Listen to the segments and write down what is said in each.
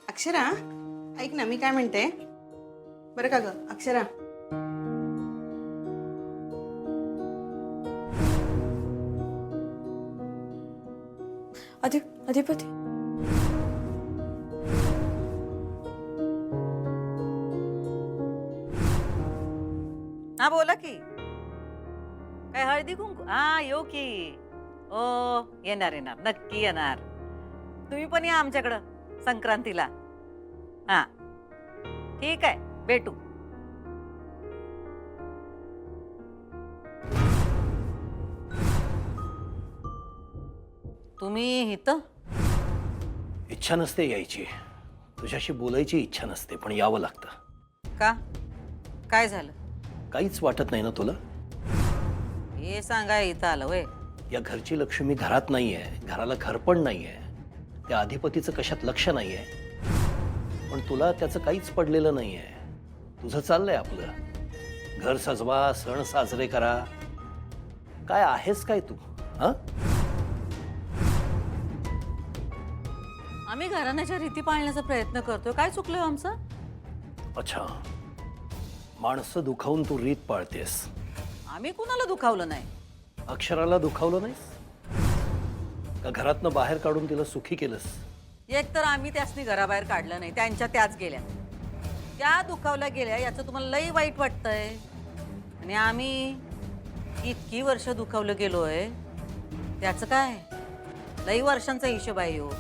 अक्षरा, ऐक ना, मी काय म्हणते बरं का ग अक्षरा. अधिपती हा बोला की. काय हळदी कुंकू? हा येऊ की. ओ येणार येणार नक्की येणार. तुम्ही पण या आमच्याकडं संक्रांतीला. हा ठीक आहे, भेटू. तुम्ही इथं? इच्छा नसते यायची, तुझ्याशी बोलायची इच्छा नसते, पण यावं लागतं. का? काय झालं? काहीच वाटत नाही ना तुला? हे सांगा इथं आलं वय. या घरची लक्ष्मी घरात नाहीये, घराला घर पण नाहीये, त्या अधिपतीचं कशात लक्ष नाहीये, पण तुला त्याचं काहीच पडलेलं नाहीये. तुझं चाललंय आपलं, घर सजवा, सण साजरे करा. काय आहेस काय तू? हा, आम्ही घराण्याच्या रीती पाळण्याचा प्रयत्न करतोय. काय चुकलोय आमचं? अच्छा, माणसं दुखावून तू रीत पाळतेस. आम्ही कुणाला दुखावलं नाही. अक्षराला दुखावलं नाहीस का? घरातनं बाहेर काढून तिला सुखी केलंस? एक तर आम्ही त्यासनी घराबाहेर काढलं नाही, त्यांच्या त्याच गेल्या. त्या दुखावल्या गेल्या याचं तुम्हाला लई वाईट वाटतंय. आणि आम्ही इतकी वर्ष दुखावलं गेलोय त्याचं काय? लई वर्षांचा हिशोब आहे हो.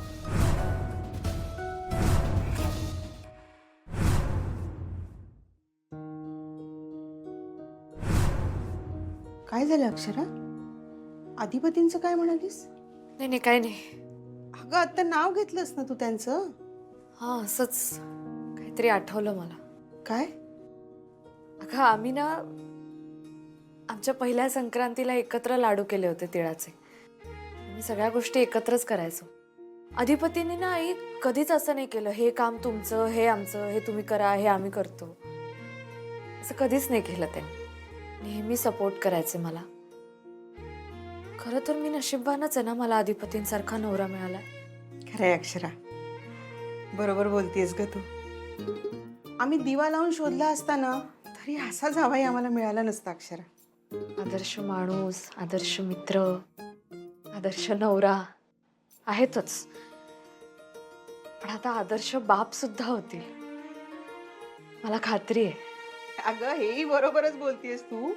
काय झालं अक्षरा? अधिपतींचं काय म्हणालीस? नाही नाही काय नाही. अगं आता नाव घेतलंस ना तू त्यांचं. हा असंच काहीतरी आठवलं मला. काय? अगं आम्ही ना आमच्या पहिल्या संक्रांतीला एकत्र लाडू केले होते तिळाचे. आम्ही सगळ्या गोष्टी एकत्रच करायचो. अधिपतीने ना आई कधीच असं नाही केलं, हे काम तुमचं, हे आमचं, हे तुम्ही करा, हे आम्ही करतो, असं कधीच नाही केलं. त्यांनी नेहमी सपोर्ट करायचे मला. खरं तर मी नशीबवानच आहे ना, मला अधिपतींसारखा नवरा मिळाला. खरंय अक्षरा, बरोबर बोलतेस ग तू. आम्ही दिवा लावून शोधला असताना तरी असा जावाई आम्हाला मिळाला नसता अक्षरा. आदर्श माणूस, आदर्श मित्र, आदर्श नवरा आहेतच, पण आता आदर्श बाप सुद्धा होतील मला खात्री आहे. अगं हेही बरोबरच बोलतेस तू,